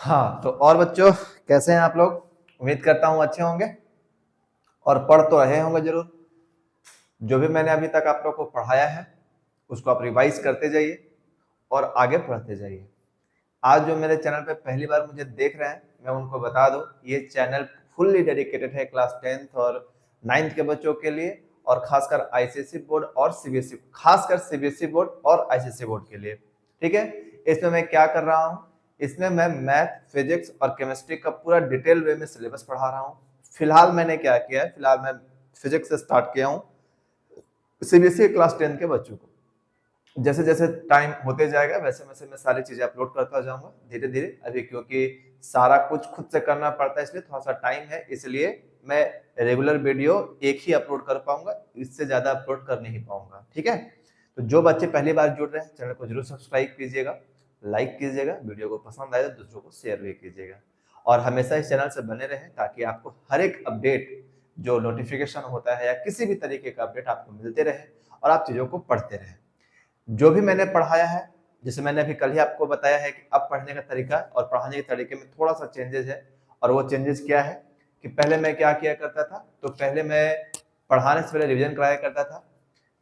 हाँ, तो और बच्चों कैसे हैं आप लोग? उम्मीद करता हूँ अच्छे होंगे और पढ़ तो रहे होंगे जरूर। जो भी मैंने अभी तक आप लोग को पढ़ाया है उसको आप रिवाइज करते जाइए और आगे पढ़ते जाइए। आज जो मेरे चैनल पे पहली बार मुझे देख रहे हैं, मैं उनको बता दूं, ये चैनल फुल्ली डेडिकेटेड है क्लास 10th और 9th के बच्चों के लिए, और खासकर आईसीएसई बोर्ड और सीबीएसई, खासकर सीबीएसई बोर्ड और आईसीएसई बोर्ड के लिए। ठीक है, इसमें मैं क्या कर रहा हूँ, इसमें मैं मैथ, फिजिक्स और केमिस्ट्री का पूरा डिटेल वे में सिलेबस पढ़ा रहा हूँ। फिलहाल मैंने क्या किया है, फिलहाल मैं फिजिक्स से स्टार्ट किया हूँ सीबीएसई क्लास 10 के बच्चों को। जैसे जैसे टाइम होते जाएगा वैसे वैसे मैं सारी चीजें अपलोड करता जाऊंगा धीरे धीरे। अभी क्योंकि सारा कुछ खुद से करना पड़ता है इसलिए थोड़ा सा टाइम है, इसलिए मैं रेगुलर वीडियो एक ही अपलोड कर पाऊंगा, इससे ज्यादा अपलोड कर नहीं पाऊंगा। ठीक है, तो जो बच्चे पहली बार जुड़ रहे हैं चैनल को जरूर सब्सक्राइब कीजिएगा, लाइक कीजिएगा, वीडियो को पसंद आए तो दूसरों को शेयर भी कीजिएगा और हमेशा इस चैनल से बने रहें ताकि आपको हर एक अपडेट जो नोटिफिकेशन होता है या किसी भी तरीके का अपडेट आपको मिलते रहे और आप चीजों को पढ़ते रहें। जो भी मैंने पढ़ाया है, जैसे मैंने अभी कल ही आपको बताया है कि अब पढ़ने का तरीका और पढ़ाने के तरीके में थोड़ा सा चेंजेस है। और वो चेंजेस क्या है कि पहले मैं क्या किया करता था, तो पहले मैं पढ़ाने से पहले रिवीजन कराया करता था,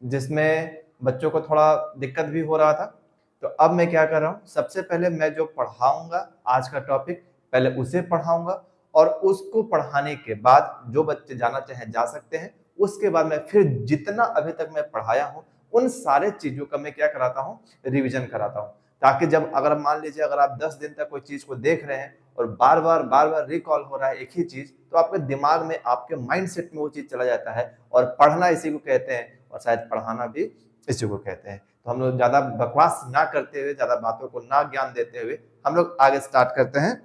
जिसमें बच्चों को थोड़ा दिक्कत भी हो रहा था। तो अब मैं क्या कर रहा हूँ, सबसे पहले मैं जो पढ़ाऊंगा आज का टॉपिक पहले उसे पढ़ाऊंगा और उसको पढ़ाने के बाद जो बच्चे जाना चाहें जा सकते हैं। उसके बाद मैं फिर जितना अभी तक मैं पढ़ाया हूँ उन सारे चीजों का मैं क्या कराता हूँ, रिवीजन कराता हूँ, ताकि जब अगर मान लीजिए अगर आप 10 दिन तक कोई चीज को देख रहे हैं और बार बार रिकॉल हो रहा है एक ही चीज, तो आपके दिमाग में, आपके माइंडसेट में वो चीज चला जाता है। और पढ़ना इसी को कहते हैं और शायद पढ़ाना भी इसी को कहते हैं। तो हम लोग ज्यादा बकवास ना करते हुए, ज्यादा बातों को ना ज्ञान देते हुए हम लोग आगे स्टार्ट करते हैं,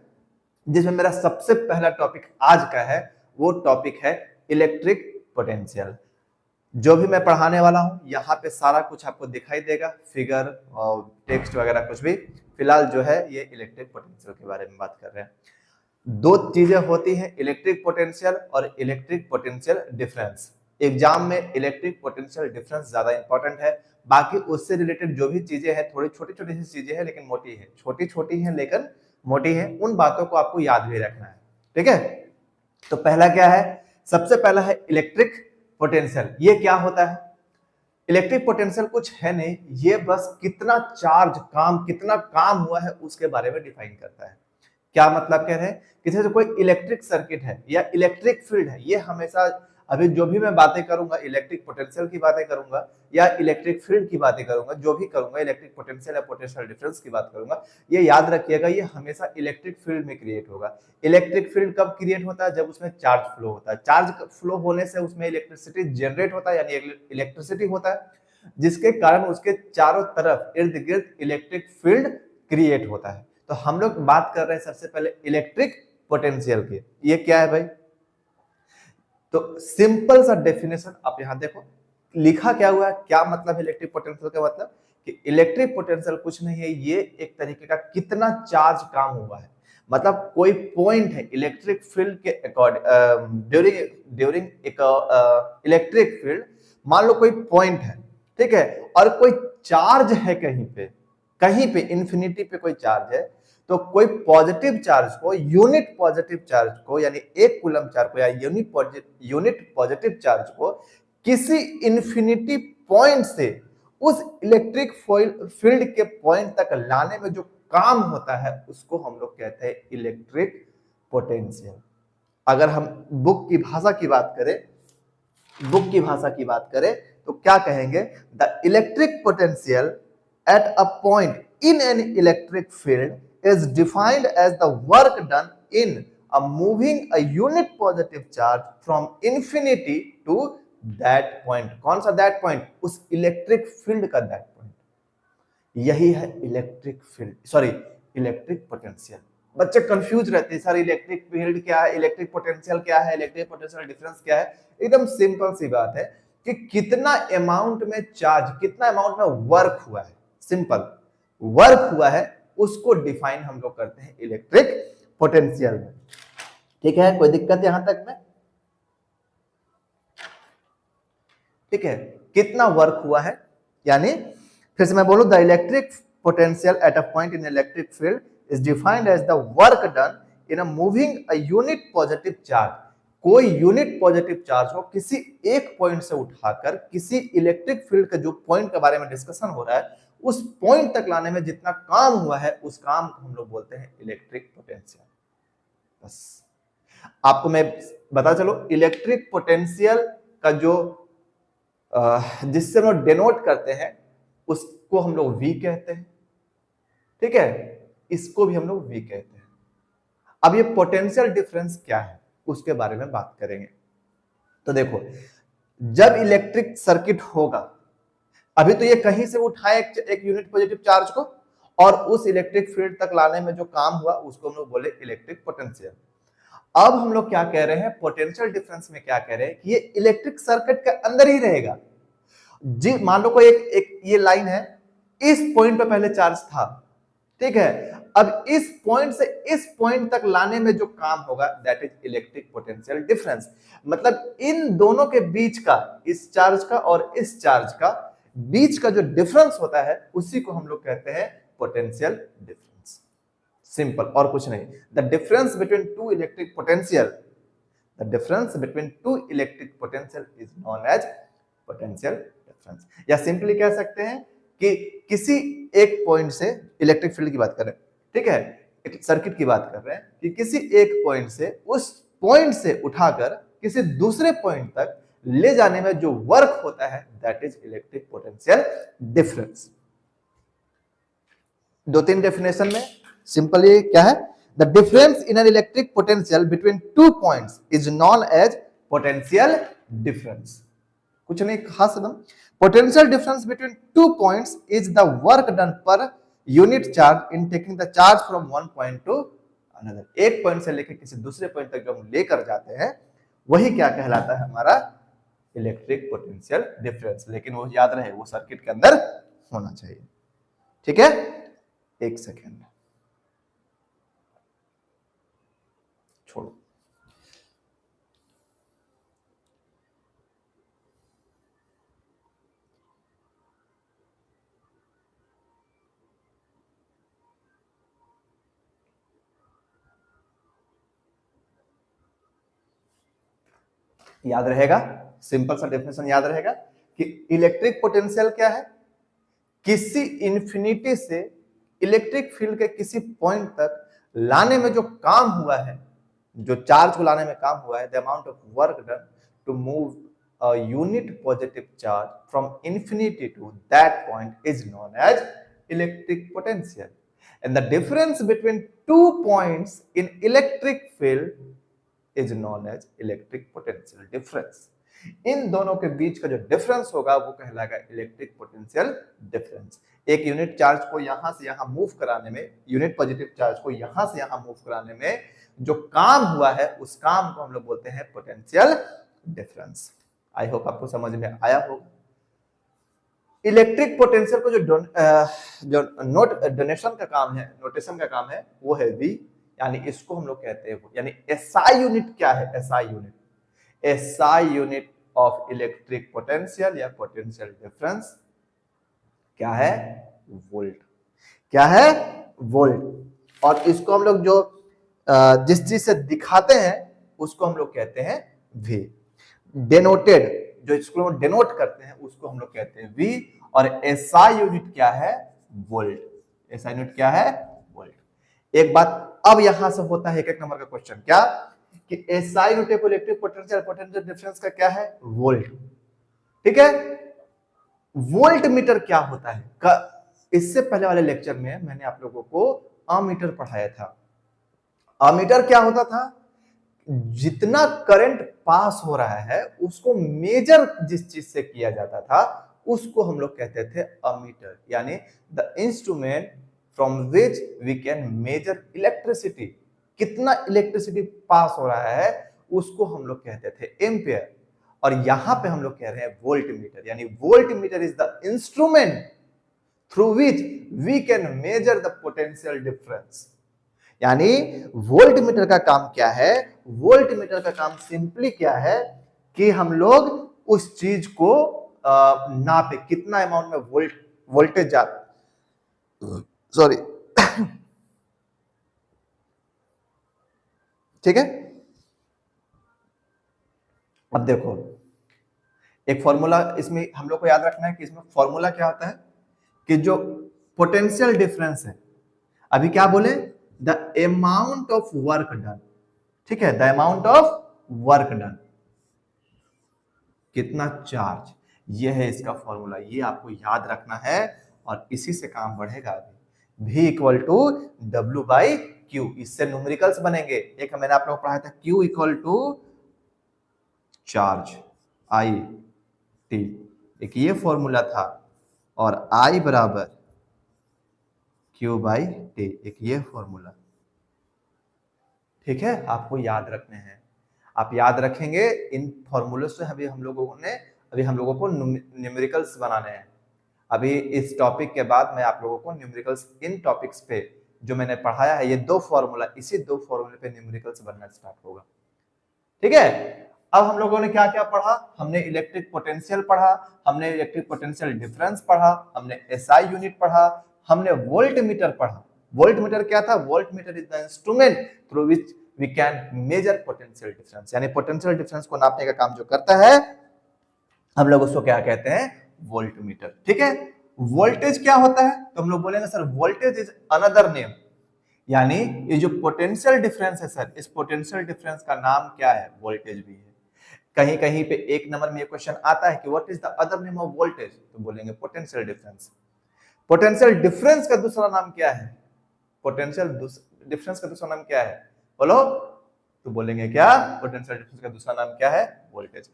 जिसमें मेरा सबसे पहला टॉपिक आज का है वो टॉपिक है इलेक्ट्रिक पोटेंशियल। जो भी मैं पढ़ाने वाला हूं यहाँ पे सारा कुछ आपको दिखाई देगा, फिगर और टेक्स्ट वगैरह कुछ भी। फिलहाल जो है ये इलेक्ट्रिक पोटेंशियल के बारे में बात कर रहे हैं। दो चीजें होती हैं, इलेक्ट्रिक पोटेंशियल और इलेक्ट्रिक पोटेंशियल डिफरेंस। एग्जाम में इलेक्ट्रिक पोटेंशियल डिफरेंस ज्यादा इंपॉर्टेंट है, बाकी उससे रिलेटेड जो भी चीजें हैं थोड़ी छोटी छोटी सी चीजें हैं लेकिन मोटी है, छोटी छोटी है लेकिन मोटी है, उन बातों को आपको याद भी रखना है। ठीक है, तो पहला क्या है, सबसे पहला है इलेक्ट्रिक पोटेंशियल। ये क्या होता है? इलेक्ट्रिक पोटेंशियल कुछ है नहीं, ये बस कितना चार्ज काम, कितना काम हुआ है उसके बारे में डिफाइन करता है। क्या मतलब कह रहे हैं कि जैसे कोई इलेक्ट्रिक सर्किट है या इलेक्ट्रिक फील्ड है, ये हमेशा, अभी जो भी मैं बातें करूंगा इलेक्ट्रिक पोटेंशियल की बातें करूंगा या इलेक्ट्रिक फील्ड की बातें करूंगा, जो भी करूंगा इलेक्ट्रिक पोटेंशियल या पोटेंशियल डिफरेंस की बात करूंगा, ये याद रखिएगा ये हमेशा इलेक्ट्रिक फील्ड में क्रिएट होगा। इलेक्ट्रिक फील्ड कब क्रिएट होता है? जब उसमें चार्ज फ्लो होता है। चार्ज फ्लो होने से उसमें इलेक्ट्रिसिटी जनरेट होता है, यानी इलेक्ट्रिसिटी होता है, जिसके कारण उसके चारों तरफ इर्द गिर्द इलेक्ट्रिक फील्ड क्रिएट होता है। तो हम लोग बात कर रहे हैं सबसे पहले इलेक्ट्रिक पोटेंशियल की। ये क्या है भाई? तो सिंपल सा डेफिनेशन आप यहां देखो, लिखा क्या हुआ है, क्या मतलब इलेक्ट्रिक पोटेंशियल का मतलब कि इलेक्ट्रिक पोटेंशियल कुछ नहीं है, ये एक तरीके का कितना चार्ज काम हुआ है। मतलब कोई पॉइंट है इलेक्ट्रिक फील्ड के अकॉर्डिंग, ड्यूरिंग एक इलेक्ट्रिक फील्ड, मान लो कोई पॉइंट है, ठीक है, और कोई चार्ज है कहीं पे इंफिनिटी पे कोई चार्ज है, तो कोई पॉजिटिव चार्ज को, यूनिट पॉजिटिव चार्ज को, यानी एक कूलम चार्ज को या यूनिट पॉजिटिव चार्ज को किसी इंफिनिटी पॉइंट से उस इलेक्ट्रिक फील्ड के पॉइंट तक लाने में जो काम होता है उसको हम लोग कहते हैं इलेक्ट्रिक पोटेंशियल। अगर हम बुक की भाषा की बात करें तो क्या कहेंगे? The electric potential at a point in an electric field is defined as the work done in moving a unit positive charge from infinity to that point। कौन सा that point? उस इलेक्ट्रिक फील्ड का that point। यही है electric field, sorry electric potential. बच्चे confuse रहते हैं, sir electric field क्या है, इलेक्ट्रिक पोटेंशियल क्या है, इलेक्ट्रिक पोटेंशियल डिफरेंस क्या है। एकदम सिंपल सी बात है कि कितना अमाउंट में चार्ज, कितना अमाउंट में वर्क हुआ है, सिंपल वर्क हुआ है, उसको डिफाइन हम लोग करते हैं इलेक्ट्रिक पोटेंशियल में। ठीक है, कोई दिक्कत यहां तक में? ठीक है, कितना वर्क हुआ है, यानी फिर से मैं बोलूं, the electric potential at a point in electric field is defined as the work done in a moving a unit positive charge. कोई यूनिट पॉजिटिव चार्ज हो किसी एक पॉइंट से उठाकर किसी इलेक्ट्रिक फील्ड का जो पॉइंट के बारे में डिस्कशन हो रहा है उस पॉइंट तक लाने में जितना काम हुआ है उस काम को हम लोग बोलते हैं इलेक्ट्रिक पोटेंशियल। बस आपको मैं बता चलो, इलेक्ट्रिक पोटेंशियल का जो जिससे हम लोग डेनोट करते हैं उसको हम लोग V कहते हैं, ठीक है, इसको भी हम लोग V कहते हैं। अब ये पोटेंशियल डिफरेंस क्या है उसके बारे में बात करेंगे। तो देखो, जब इलेक्ट्रिक सर्किट होगा, अभी तो ये कहीं से उठाए एक यूनिट पॉजिटिव चार्ज को और उस इलेक्ट्रिक फील्ड तक लाने में जो काम हुआ उसको हम लोग बोले इलेक्ट्रिक पोटेंशियल। अब हम लोग क्या कह रहे हैं, पोटेंशियल डिफरेंस में क्या कह रहे हैं कि ये इलेक्ट्रिक सर्किट के अंदर ही रहेगा। जी मान लो कोई एक ये लाइन है, इस पॉइंट पे पहले चार्ज था, ठीक है, अब इस पॉइंट से इस पॉइंट तक लाने में जो काम होगा that is electric potential difference. मतलब इन दोनों के बीच का, इस चार्ज का और इस चार्ज का बीच का जो डिफरेंस होता है उसी को हम लोग कहते हैं पोटेंशियल डिफरेंस। सिंपल, और कुछ नहीं। The difference between two electric potential, the difference between two electric potential is known as potential difference. या सिंपली कह सकते हैं कि किसी एक पॉइंट से, इलेक्ट्रिक फील्ड की बात कर रहे हैं, ठीक है, एक सर्किट की बात कर रहे हैं कि किसी एक पॉइंट से, उस पॉइंट से उठाकर किसी दूसरे पॉइंट तक ले जाने में जो वर्क होता है that is electric potential difference. दो तीन डेफिनेशन में सिंपली क्या है, the difference in an electric potential between two points is known as potential difference. कुछ नहीं खास एकदम। Potential difference between two points is the work done per unit charge in taking the charge from one point to another. एक पॉइंट से लेकर किसी दूसरे पॉइंट तक जब हम लेकर जाते हैं वही क्या कहलाता है, हमारा इलेक्ट्रिक पोटेंशियल डिफरेंस। लेकिन वो याद रहे, वो सर्किट के अंदर होना चाहिए, ठीक है। एक सेकेंड छोड़ो। याद रहेगा, सिंपल सा डेफिनेशन याद रहेगा कि इलेक्ट्रिक पोटेंशियल क्या है, किसी इंफिनिटी से इलेक्ट्रिक फील्ड के किसी पॉइंट तक लाने में जो काम हुआ है, जो चार्ज को लाने में काम हुआ है, the amount of work done to move a unit positive charge from infinity to that point is known as electric potential. And the difference between two points in electric field is known as electric potential difference. इन दोनों के बीच का जो difference होगा वो कहलाएगा electric potential difference. एक यूनिट चार्ज को यहां से यहां मूव कराने में, यूनिट पॉजिटिव चार्ज को यहां से यहां मूव कराने में जो काम हुआ है उस काम को हम लोग बोलते हैं पोटेंशियल डिफरेंस। आई होप आपको समझ में आया होगा। इलेक्ट्रिक पोटेंशियल को जो डोनेशन का काम है, नोटेशन का काम है, वो है V, यानी इसको हम लोग कहते हैं, यानी SI यूनिट क्या है, SI unit, SI unit of electric potential या पोटेंशियल डिफरेंस क्या है, वोल्ट। क्या है, वोल्ट। और इसको हम लोग जो जिस चीज से दिखाते हैं उसको हम लोग कहते हैं V। डेनोटेड, जो इसको हम डेनोट करते हैं उसको हम लोग कहते हैं V। और SI यूनिट क्या है, वोल्ट। SI यूनिट क्या है, वोल्ट। एक बात अब यहां से होता है एक नंबर का क्वेश्चन, क्या कि SI unit of electric potential, potential difference का क्या है, वोल्ट, ठीक है। वोल्ट मीटर क्या होता है, इससे पहले वाले लेक्चर में मैंने आप लोगों को अमीटर पढ़ाया था। अमीटर क्या होता था, जितना करंट पास हो रहा है उसको मेजर जिस चीज से किया जाता था उसको हम लोग कहते थे अमीटर, यानी the instrument from which we can measure electricity. कितना इलेक्ट्रिसिटी पास हो रहा है उसको हम लोग कहते थे एम्पियर। और यहां पे हम लोग कह रहे हैं वोल्ट मीटर, यानी voltmeter is the instrument through which we can measure the potential difference. यानी वोल्ट मीटर का काम क्या है, वोल्ट मीटर का काम सिंपली क्या है कि हम लोग उस चीज को नापे, कितना अमाउंट में वोल्टेज जाता, सॉरी ठीक है। अब देखो एक फॉर्मूला इसमें हम लोग को याद रखना है कि इसमें फॉर्मूला क्या होता है कि जो पोटेंशियल डिफरेंस है, अभी क्या बोले, the amount of work done, ठीक है, the amount of work done, कितना चार्ज, ये है इसका फॉर्मूला, ये आपको याद रखना है और इसी से काम बढ़ेगा। अभी V equal to W by Q, इससे न्यूमेरिकल्स बनेंगे। एक मैंने आप लोग पढ़ाया था Q equal to charge I T, एक ये फॉर्मूला था, और I बराबर Q बाई टी, एक ये फॉर्मूला। ठीक है, आपको याद रखने हैं, आप याद रखेंगे इन फॉर्मूले से। अभी हम लोगों को न्यूमेरिकल्स बनाने हैं। अभी इस टॉपिक के बाद मैं आप लोगों को न्यूमेरिकल्स इन टॉपिक्स पे जो मैंने पढ़ाया है, ये दो फॉर्मूला, इसी दो फॉर्मूले पे न्यूमेरिकल्स बनना स्टार्ट होगा। ठीक है, अब हम लोगों ने क्या क्या पढ़ा, हमने इलेक्ट्रिक पोटेंशियल पढ़ा, हमने इलेक्ट्रिक पोटेंशियल डिफरेंस पढ़ा, हमने एसआई यूनिट पढ़ा, हमने वोल्ट मीटर पढ़ा। वोल्ट मीटर क्या था, voltmeter is the instrument through which we can measure potential difference, यानी पोटेंशियल डिफरेंस को नापने का काम जो करता है, हम लोग उसको क्या कहते हैं, वोल्ट मीटर। ठीक है, वोल्टेज क्या होता है, तो हम लोग बोलेंगे sir voltage is another name, यानी ये जो पोटेंशियल डिफरेंस है सर, इस पोटेंशियल डिफरेंस का नाम क्या है, वोल्टेज भी है। कहीं कहीं पे एक नंबर में ये क्वेश्चन आता है कि what is the other name of voltage, तो बोलेंगे पोटेंशियल डिफरेंस। पोटेंशियल डिफरेंस का दूसरा नाम क्या है, पोटेंशियल डिफरेंस का दूसरा नाम क्या है, बोलो, तो बोलेंगे क्या, पोटेंशियल डिफरेंस का दूसरा नाम क्या है, वोल्टेज।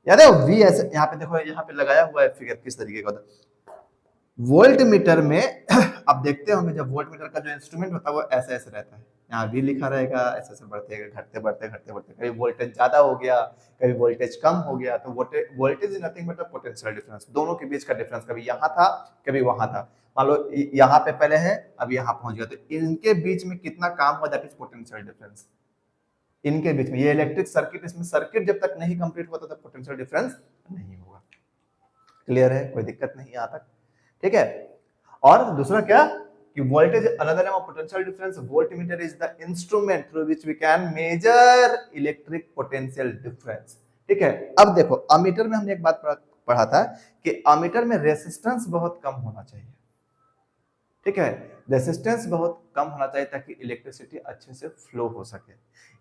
याद है वी, ऐसे यहाँ पे देखो, यहाँ पे लगाया हुआ है फिगर किस तरीके का होता है। वोल्ट मीटर में अब देखते होंगे जब वोल्ट मीटर का जो इंस्ट्रूमेंट होता है वो ऐसे ऐसे रहता है, यहाँ वी लिखा रहेगा, ऐसे ऐसे बढ़ते घटते बढ़ते घटते बढ़ते, कभी वोल्टेज ज्यादा हो गया, कभी वोल्टेज कम हो गया, तो voltage is nothing but potential difference, दोनों के बीच का डिफरेंस, कभी यहाँ था कभी वहां था। मान लो यहाँ पे पहले है, अब यहाँ पहुंच गया, तो इनके बीच में कितना काम हुआ, दैट इज पोटेंशियल डिफरेंस। इनके बीच में ये इलेक्ट्रिक सर्किट, इसमें सर्किट जब तक नहीं कंप्लीट होता तब पोटेंशियल डिफरेंस नहीं होगा। क्लियर है, कोई दिक्कत नहीं यहाँ तक। ठीक है, और दूसरा क्या कि voltage another name of potential difference, voltmeter is the instrument through which we can measure electric potential difference. ठीक है, अब देखो अमीटर में हमने एक बात पढ़ा था कि अमीटर में रेजिस्टेंस बहुत कम होना चाहिए। ठीक है, रेजिस्टेंस बहुत कम होना चाहिए ताकि इलेक्ट्रिसिटी अच्छे से फ्लो हो सके।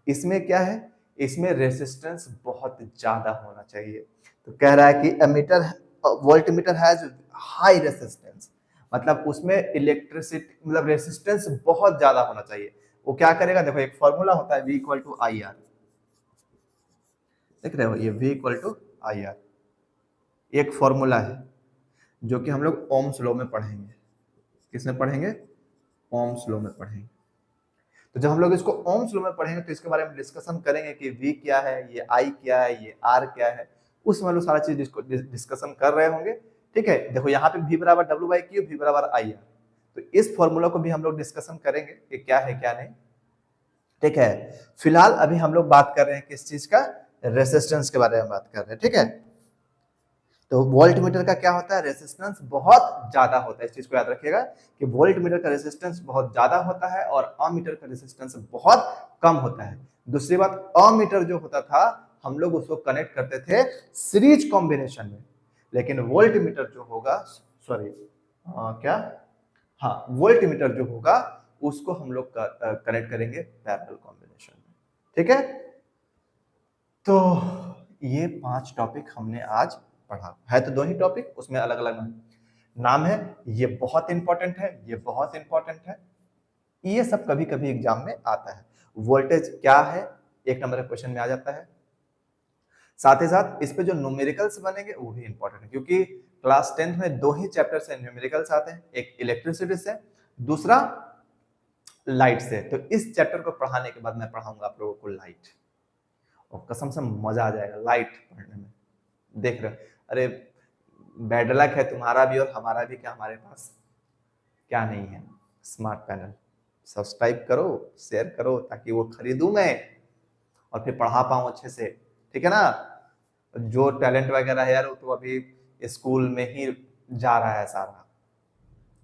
इसमें क्या है, इसमें रेजिस्टेंस बहुत ज्यादा होना चाहिए। तो कह रहा है कि ammeter voltmeter has high resistance, मतलब उसमें इलेक्ट्रिसिटी मतलब रेजिस्टेंस बहुत ज्यादा होना चाहिए। वो क्या करेगा, देखो एक फॉर्मूला होता है V equal to I R, देख रहे हो ये V equal to I R, एक फॉर्मूला है जो कि हम लोग ओम्स लॉ में पढ़ेंगे। किसमें पढ़ेंगे, ओम्स लॉ में पढ़ेंगे। तो जब हम लोग इसको ओम्स लॉ में पढ़ेंगे तो इसके बारे में डिस्कशन करेंगे कि V क्या है, ये I क्या है, ये R क्या है, उस में लोग सारा चीज डिस्कशन कर रहे होंगे। ठीक है, देखो यहाँ पे V बराबर W बाई क्यू, V बराबर आई आर, तो इस फॉर्मूला को भी हम लोग डिस्कशन करेंगे कि क्या है क्या नहीं। ठीक है, फिलहाल अभी हम लोग बात कर रहे हैं किस चीज का, रेजिस्टेंस के बारे में बात कर रहे हैं। ठीक है, तो वोल्ट मीटर का क्या होता है, रेजिस्टेंस बहुत ज्यादा होता है। इस चीज को याद रखिएगा कि वोल्ट मीटर का रेजिस्टेंस बहुत ज्यादा होता है और अमीटर का रेजिस्टेंस बहुत कम होता है। दूसरी बात, अमीटर जो होता था हम लोग उसको कनेक्ट करते थे सीरीज कॉम्बिनेशन में, लेकिन वोल्ट मीटर जो होगा, सॉरी क्या, हाँ वोल्ट मीटर जो होगा उसको हम लोग कनेक्ट करेंगे पैरेलल कॉम्बिनेशन में। ठीक है, तो ये 5 टॉपिक हमने आज पढ़ा है, तो 2 ही टॉपिक, उसमें अलग अलग नाम है। ये बहुत इंपॉर्टेंट है, ये बहुत इंपॉर्टेंट है, ये सब कभी कभी एग्जाम में आता है। वोल्टेज क्या है, 1 नंबर के क्वेश्चन में आ जाता है। साथ ही साथ इस पे जो न्यूमेरिकल्स बनेंगे वो भी इंपॉर्टेंट है, क्योंकि क्लास 10th में 2 ही चैप्टर से न्यूमेरिकल्स आते हैं, एक इलेक्ट्रिसिटी से, दूसरा लाइट से। तो इस चैप्टर को पढ़ाने के बाद मैं पढ़ाऊंगा आप लोगों को लाइट, और कसम से मजा आ जाएगा लाइट पढ़ने में। देख रहे, अरे बैड लक है तुम्हारा भी और हमारा भी, क्या हमारे पास क्या नहीं है, स्मार्ट पैनल। सब्सक्राइब करो, शेयर करो, ताकि वो खरीदूं मैं और फिर पढ़ा पाऊं अच्छे से। ठीक है ना, जो टैलेंट वगैरह है यार वो तो अभी स्कूल में ही जा रहा है सारा,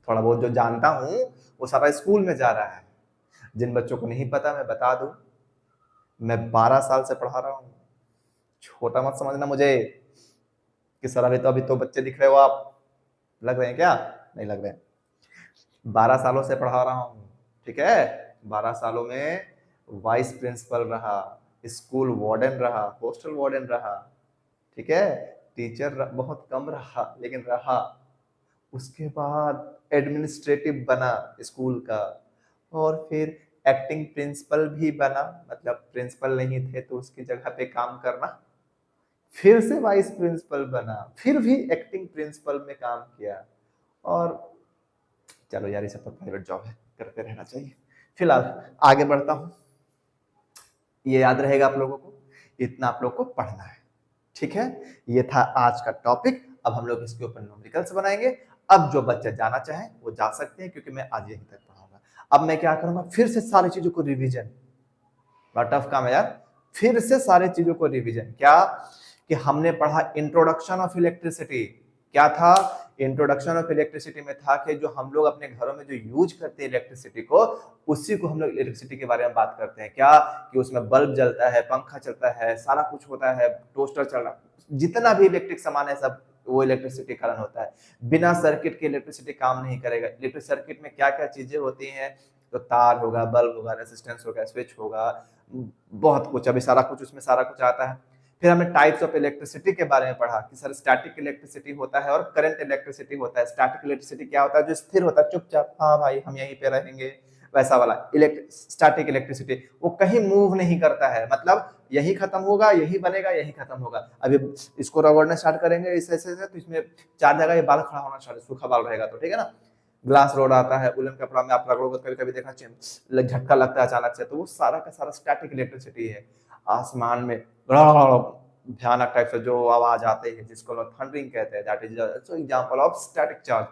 थोड़ा बहुत जो जानता हूं वो सारा स्कूल में जा रहा है। जिन बच्चों को नहीं पता मैं बता दूं, मैं 12 साल से पढ़ा रहा हूँ। छोटा मत समझना मुझे कि सर अभी तो बच्चे दिख रहे हो आप, लग रहे हैं क्या? नहीं लग रहे हैं। 12 सालों से पढ़ा रहा हूँ, ठीक है। 12 सालों में वाइस प्रिंसिपल रहा, स्कूल वार्डन रहा, हॉस्टल वार्डन रहा, ठीक है। टीचर बहुत कम रहा लेकिन रहा। उसके बाद एडमिनिस्ट्रेटिव बना स्कूल का, और फिर एक्टिंग प्रिंसिपल भी बना, मतलब प्रिंसिपल नहीं थे तो उसकी जगह पे काम करना। फिर से वाइस प्रिंसिपल बना, फिर भी एक्टिंग प्रिंसिपल में काम किया। और चलो यार, ये सब तो प्राइवेट जॉब है, करते रहना चाहिए। फिलहाल आगे बढ़ता हूँ। ये याद रहेगा आप लोगों को, इतना आप लोग को पढ़ना है, ठीक है। ये था आज का टॉपिक। अब हम लोग इसके ऊपर न्यूमेरिकल्स बनाएंगे। अब जो बच्चे जाना चाहें वो जा सकते हैं, क्योंकि मैं आज यहीं तक पढ़ाऊंगा। अब मैं क्या करूंगा, फिर से सारी चीजों को रिवीजन। बड़ा टफ काम है यार। फिर से सारी चीजों को रिवीजन। क्या कि हमने पढ़ा इंट्रोडक्शन ऑफ इलेक्ट्रिसिटी। क्या था? इंट्रोडक्शन ऑफ इलेक्ट्रिसिटी में था कि जो हम लोग अपने घरों में जो यूज करते हैं इलेक्ट्रिसिटी को, उसी को हम लोग इलेक्ट्रिसिटी के बारे में बात करते हैं। क्या कि उसमें बल्ब जलता है, पंखा चलता है, सारा कुछ होता है, टोस्टर चल रहा, जितना भी इलेक्ट्रिक सामान है सब वो इलेक्ट्रिसिटी कारण होता है। बिना सर्किट के इलेक्ट्रिसिटी काम नहीं करेगा। इलेक्ट्रिक सर्किट में क्या क्या चीजें होती हैं, तो तार होगा, बल्ब होगा, रेजिस्टेंस होगा, स्विच होगा, बहुत कुछ। अभी सारा कुछ उसमें सारा कुछ आता है। फिर हमने टाइप्स ऑफ इलेक्ट्रिसिटी के बारे में पढ़ा कि सर स्टैटिक इलेक्ट्रिसिटी होता है और करंट इलेक्ट्रिसिटी होता है। स्टैटिक इलेक्ट्रिसिटी क्या होता है? जो स्थिर होता है, चुपचाप, हाँ भाई हम यहीं पे रहेंगे, वैसा वाला स्टैटिक इलेक्ट्रिसिटी। वो कहीं मूव नहीं करता है, मतलब यही खत्म होगा, यही बनेगा, यही खत्म होगा। अभी इसको रगड़ना स्टार्ट करेंगे ऐसे ऐसे, तो इसमें 4 जगह ये बाल खड़ा होना स्टार्ट, सूखा बाल रहेगा तो, ठीक है ना। ग्लास रोड आता है, उलन कपड़ा में आप रगड़ोगे, कभी कभी देखना झटका लगता है अचानक से, तो वो सारा का सारा स्टैटिक इलेक्ट्रिसिटी है। आसमान में भयानक टाइप से जो आवाज आते हैं, जिसको लोग थंडरिंग कहते हैं, that is example of static charge.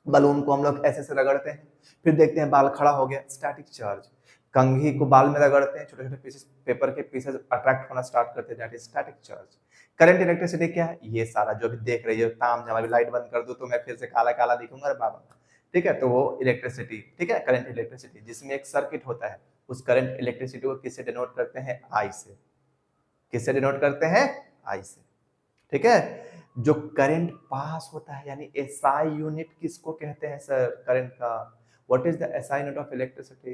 Balloon को हम लोग ऐसे से रगड़ते हैं, फिर देखते हैं बाल खड़ा हो गया, स्टैटिक चार्ज। कंघी को बाल में रगड़ते हैं, छोटे छोटे पीसेस, पेपर के पीसेस अट्रैक्ट होना स्टार्ट करते हैं, that is static charge. Current electricity क्या है? ये सारा जो भी देख रही है, ताम झाम, अभी लाइट बंद कर दो तो मैं फिर से काला काला दिखूंगा, अरे बाबा, ठीक है। तो वो इलेक्ट्रिसिटी, ठीक है, करंट इलेक्ट्रिसिटी, जिसमें एक सर्किट होता है। उस करंट इलेक्ट्रिसिटी को किससे डिनोट करते हैं? आई से। किससे डिनोट करते हैं? आई से, ठीक है। जो करंट पास होता है, यानी एसआई यूनिट किसको कहते हैं सर? करंट का। What is the SI unit of electricity?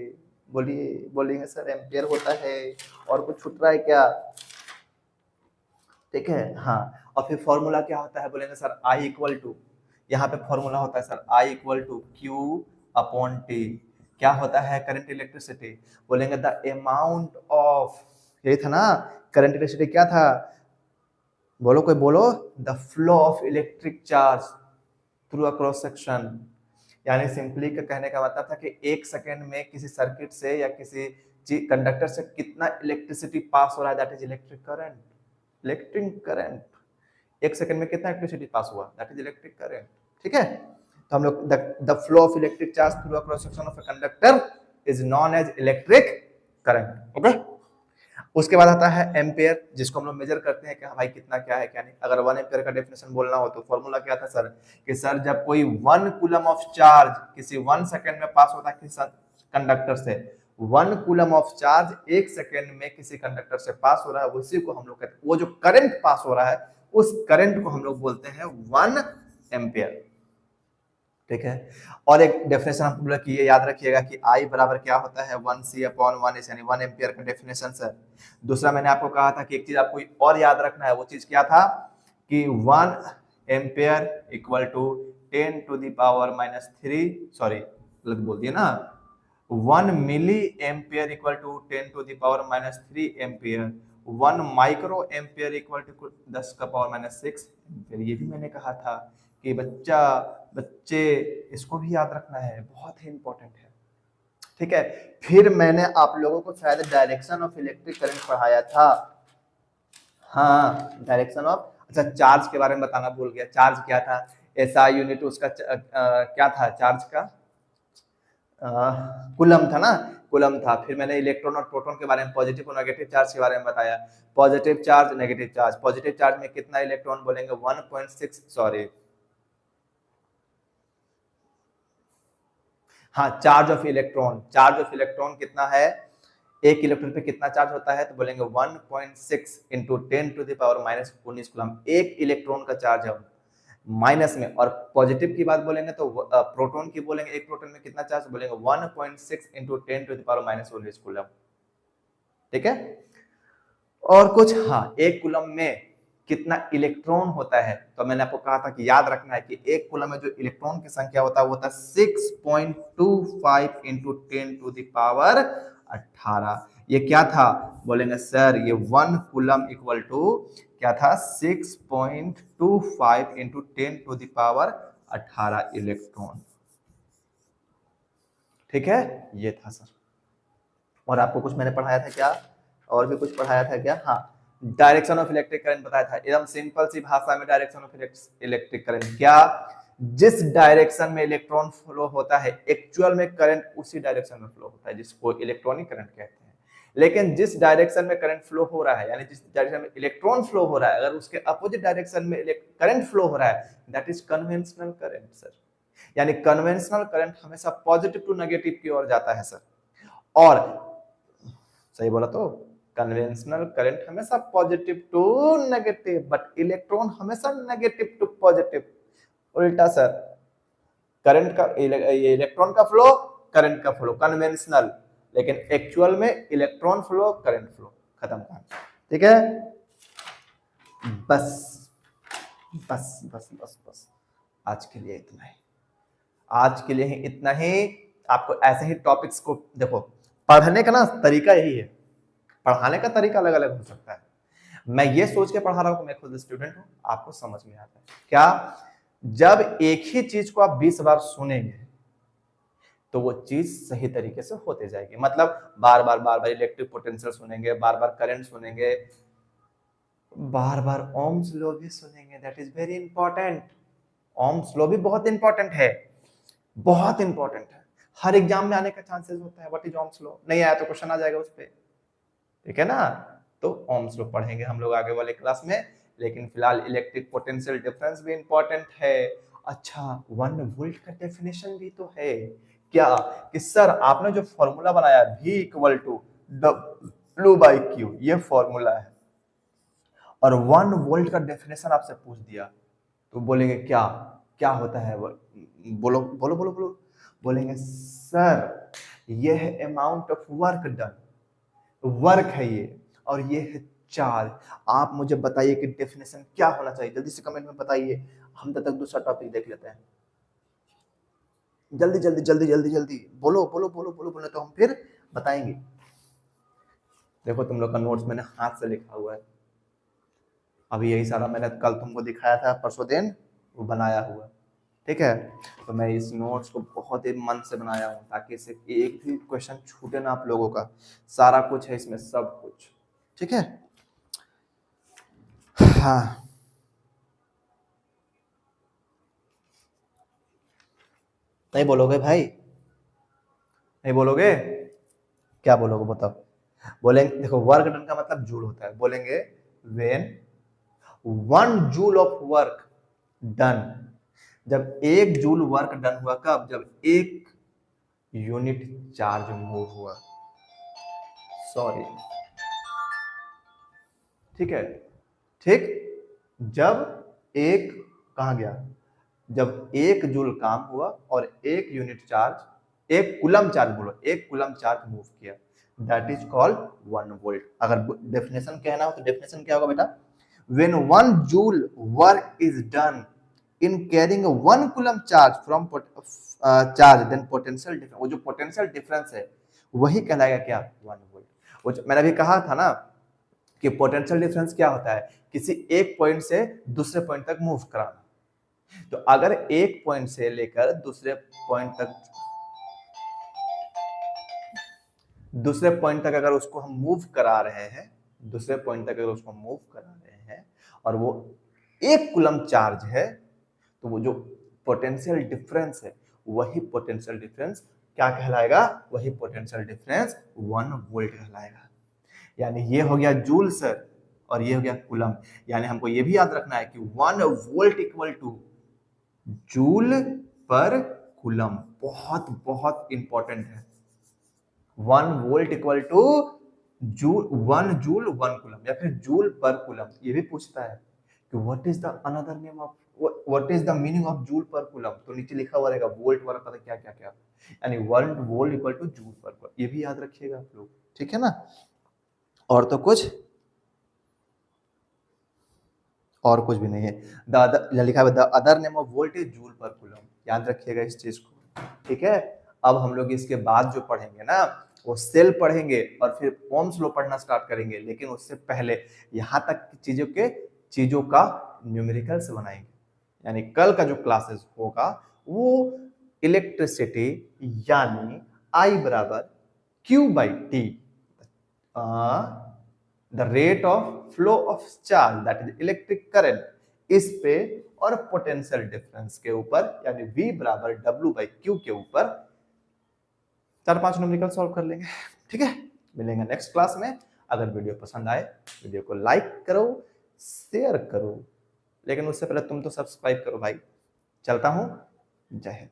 बोलिए, बोलेंगे सर एम्पियर होता है, और कुछ छूट रहा है क्या? ठीक है, हाँ। और फिर फॉर्मूला क्या होता है? बोलेंगे सर आई इक्वल टू, यहाँ पे फॉर्मूला होता है sir I equal to Q upon T. क्या होता है करंट इलेक्ट्रिसिटी? बोलेंगे द अमाउंट ऑफ, यही था ना करंट इलेक्ट्रिसिटी, क्या था? बोलो, कोई बोलो। The flow of electric charge through a cross section. यानी सिंपली का कहने का मतलब था कि 1 सेकेंड में किसी सर्किट से या किसी कंडक्टर से कितना इलेक्ट्रिसिटी पास हो रहा है, that is electric current. Electric current, 1 second में कितना इलेक्ट्रिसिटी पास हुआ, दैट इज इलेक्ट्रिक करंट, ठीक है। तो हम लोग the flow of electric charge through a cross section of a conductor is known as electric current, okay. उसके बाद आता है एम्पियर, जिसको हम लोग मेजर करते हैं कि भाई कितना क्या है क्या नहीं। अगर 1 एम्पियर का डेफिनेशन बोलना हो तो फॉर्मूला क्या था सर? कि सर जब कोई 1 कूलम ऑफ चार्ज किसी 1 सेकेंड में पास होता है किसी कंडक्टर से, 1 कूलम ऑफ चार्ज 1 सेकेंड में किसी कंडक्टर से पास हो रहा है, उसी को हम लोग कहते हैं, वो जो करंट पास हो रहा है उस करंट को हम लोग बोलते हैं 1 एम्पियर, ठीक है। और एक डेफिनेशन हम लोग ये याद रखिएगा कि I बराबर क्या होता है? 1C अपॉन 1S, यानी 1 एम्पियर का डेफिनेशन सर। दूसरा मैंने आपको कहा था कि एक चीज आपको और याद रखना है, वो चीज क्या था? कि 1 ampere equal to 10 to the power -3, sorry गलत बोल दिया ना, 1 milli ampere equal to 10 to the power -3 ampere, 1 micro ampere equal to 10 का पावर -6 एम्पियर। ये भी मैंने कहा था कि बच्चे इसको भी याद रखना है, बहुत ही इंपॉर्टेंट है, ठीक है। फिर मैंने आप लोगों को शायद डायरेक्शन ऑफ इलेक्ट्रिक करंट पढ़ाया था, हाँ डायरेक्शन ऑफ, अच्छा चार्ज के बारे में बताना भूल गया। चार्ज क्या था? एसआई यूनिट उसका क्या था चार्ज का? कूलम था ना, कूलम था। फिर मैंने इलेक्ट्रॉन और प्रोटॉन के बारे में, पॉजिटिव और नेगेटिव चार्ज के बारे में बताया। Positive charge, negative charge. Positive charge में कितना इलेक्ट्रॉन? बोलेंगे 1.6, सॉरी, हाँ charge of electron. Charge of electron कितना है? एक इलेक्ट्रॉन पे कितना चार्ज होता है, तो बोलेंगे 1.6 इंटू 10⁻⁻19 कूलम एक इलेक्ट्रॉन का चार्ज है माइनस में। और पॉजिटिव की बात बोलेंगे तो प्रोटॉन की बोलेंगे, एक प्रोटॉन में कितना चार्ज, बोलेंगे 1.6 इंटू 10⁻⁻19 कूलम। ठीक है। और कुछ, हाँ, एक कूलम में कितना इलेक्ट्रॉन होता है, तो मैंने आपको कहा था कि याद रखना है कि एक कूलम में जो इलेक्ट्रॉन की संख्या होता है वो होता है 6.25 इंटू 10⁻18। ये क्या था, बोलेंगे सर ये 1 कूलम इक्वल टू क्या था, 6.25 इंटू 10⁻18 इलेक्ट्रॉन। ठीक है, ये था सर। और आपको कुछ मैंने पढ़ाया था क्या, और भी कुछ पढ़ाया था क्या, हाँ, डायरेक्शन ऑफ इलेक्ट्रिक करंट बताया था, एकदम सिंपल सी भाषा में। डायरेक्शन ऑफ इलेक्ट्रिक करंट क्या, जिस डायरेक्शन में इलेक्ट्रॉन फ्लो होता है एक्चुअल में करंट उसी डायरेक्शन में फ्लो होता है, जिसको इलेक्ट्रॉनिक करंट कहते हैं। लेकिन जिस डायरेक्शन में करंट फ्लो हो रहा है, यानी जिस डायरेक्शन में इलेक्ट्रॉन फ्लो हो रहा है, अगर उसके अपोजिट डायरेक्शन में करंट फ्लो हो रहा है, that is conventional current sir. यानी कन्वेंशनल करंट हमेशा पॉजिटिव टू नेगेटिव की ओर जाता है सर। और सही बोला तो, कन्वेंशनल करंट हमेशा positive to negative, but electron हमेशा नेगेटिव टू पॉजिटिव, उल्टा सर। करंट का, इलेक्ट्रॉन का फ्लो, करंट का फ्लो कन्वेंशनल, लेकिन एक्चुअल में इलेक्ट्रॉन फ्लो, करंट फ्लो, खत्म कहानी। ठीक है, बस बस बस बस बस आज के लिए इतना ही, आज के लिए ही इतना ही। आपको ऐसे ही टॉपिक्स को देखो, पढ़ने का ना तरीका यही है, पढ़ाने का तरीका अलग अलग हो सकता है। मैं ये सोच के पढ़ा रहा हूं कि मैं खुद स्टूडेंट हूं, आपको समझ में आता है क्या, जब एक ही चीज को आप 20 बार सुनेंगे तो वो चीज सही तरीके से होते जाएगी। मतलब बार बार इलेक्ट्रिक पोटेंशियल सुनेंगे, बार बार करंट सुनेंगे, बार बार ओम्स लॉ भी सुनेंगे, that is very important. Ohm's law भी बहुत इंपॉर्टेंट है, बहुत इंपॉर्टेंट है, हर एग्जाम में आने का चांसेस होता है। व्हाट इज ओम्स लॉ, नहीं आया तो क्वेश्चन आ जाएगा उस पे, ठीक है ना। तो ओम्स लॉ पढ़ेंगे हम लोग आगे वाले क्लास में, लेकिन फिलहाल इलेक्ट्रिक पोटेंशियल डिफरेंस भी इंपॉर्टेंट है। अच्छा, 1 वोल्ट का डेफिनेशन भी तो है क्या, कि सर आपने जो फॉर्मूला बनाया V इक्वल टू W/Q, ये फॉर्मूला है, और 1 वोल्ट का डेफिनेशन आपसे पूछ दिया, तो बोलेंगे क्या, क्या होता है वो, बोलो बोलो बोलो बोलो, बोलेंगे सर ये है amount of work done, work है ये, और ये है चार्ज। आप मुझे बताइए कि डेफिनेशन क्या होना चाहिए, जल्दी से कमेंट में बताइए, हम तब तक दूसरा टॉपिक देख लेते हैं। जल्दी जल्दी जल्दी जल्दी जल्दी बोलो बोलो बोलो बोलो बोलो, तो हम फिर बताएंगे। देखो तुम लोग का नोट्स मैंने हाथ से लिखा हुआ है, अभी यही सारा मैंने कल तुमको दिखाया था, परसों दिन वो बनाया हुआ, ठीक है। तो मैं इस नोट्स को बहुत ही मन से बनाया हूँ ताकि इससे एक भी क्वेश्चन छूटे ना आप लोगों का, सारा कुछ है इसमें, सब कुछ, ठीक है। हाँ, नहीं बोलोगे भाई, नहीं बोलोगे, क्या बोलोगे बताओ। बोलेंगे, देखो वर्क डन का मतलब जूल होता है, बोलेंगे when 1 joule of work done, जब 1 जूल वर्क डन हुआ, कब, जब 1 यूनिट चार्ज मूव हुआ, सॉरी, ठीक है, ठीक, जब एक, कहा गया, जब 1 जूल काम हुआ और 1 यूनिट चार्ज, 1 कूलम चार्ज बोलो, 1 कूलम चार्ज मूव किया, दैट इज कॉल्ड 1 वोल्ट। अगर डेफिनेशन कहना हो तो डेफिनेशन क्या होगा बेटा, when 1 joule work is done in carrying 1 coulomb charge from charge, then potential difference, वो जो potential difference है वही कहलाएगा क्या, 1 वोल्ट। वो मैंने अभी कहा था ना कि पोटेंशियल डिफरेंस क्या होता है, किसी एक पॉइंट से दूसरे पॉइंट तक मूव कराना। तो अगर एक पॉइंट से लेकर दूसरे पॉइंट तक अगर उसको हम मूव करा रहे हैं, दूसरे पॉइंट तक अगर उसको मूव करा रहे हैं और वो 1 कूलम चार्ज है, तो वो जो पोटेंशियल डिफरेंस है वही पोटेंशियल डिफरेंस क्या कहलाएगा, वही पोटेंशियल डिफरेंस 1 वोल्ट कहलाएगा। यानी ये हो गया जूल सर, और ये हो गया कूलम। यानी हमको ये भी याद रखना है कि 1 वोल्ट इक्वल टू जूल पर कूलम, बहुत बहुत इंपॉर्टेंट है। 1 volt equal two joule, 1 joule 1 coulomb, या फिर जूल पर कूलम। ये भी पूछता है कि what is the another name of, what is the meaning of joule पर कूलम, तो नीचे लिखा हुआ रहेगा वोल्ट वाला, पता क्या क्या क्या, यानी 1 वोल्ट इक्वल टू जूल पर कूलम। ये भी याद रखिएगा आप लोग, ठीक है ना। और तो कुछ, और कुछ भी नहीं है। द अदर लिखा है, the other name of volt is joule पर कूलम, याद रखिएगा इस चीज को, ठीक है। अब हम लोग इसके बाद जो पढ़ेंगे ना, वो सेल पढ़ेंगे और फिर ओम्स लॉ पढ़ना स्टार्ट करेंगे, लेकिन उससे पहले यहाँ तक की चीजों का न्यूमेरिकल्स बनाएंगे। यानी कल का जो क्लासेस होगा वो इलेक्ट्रिसिटी यानी I बराबर Q by T, the rate of flow of charge that is electric current, इस पे और पोटेंशियल डिफरेंस के ऊपर, यानी V बराबर W बाई Q के ऊपर 4-5 न्यूमेरिकल सॉल्व कर लेंगे, ठीक है। मिलेंगे नेक्स्ट क्लास में। अगर वीडियो पसंद आए, वीडियो को लाइक करो, शेयर करो, लेकिन उससे पहले तुम तो सब्सक्राइब करो भाई। चलता हूं, जय हिंद।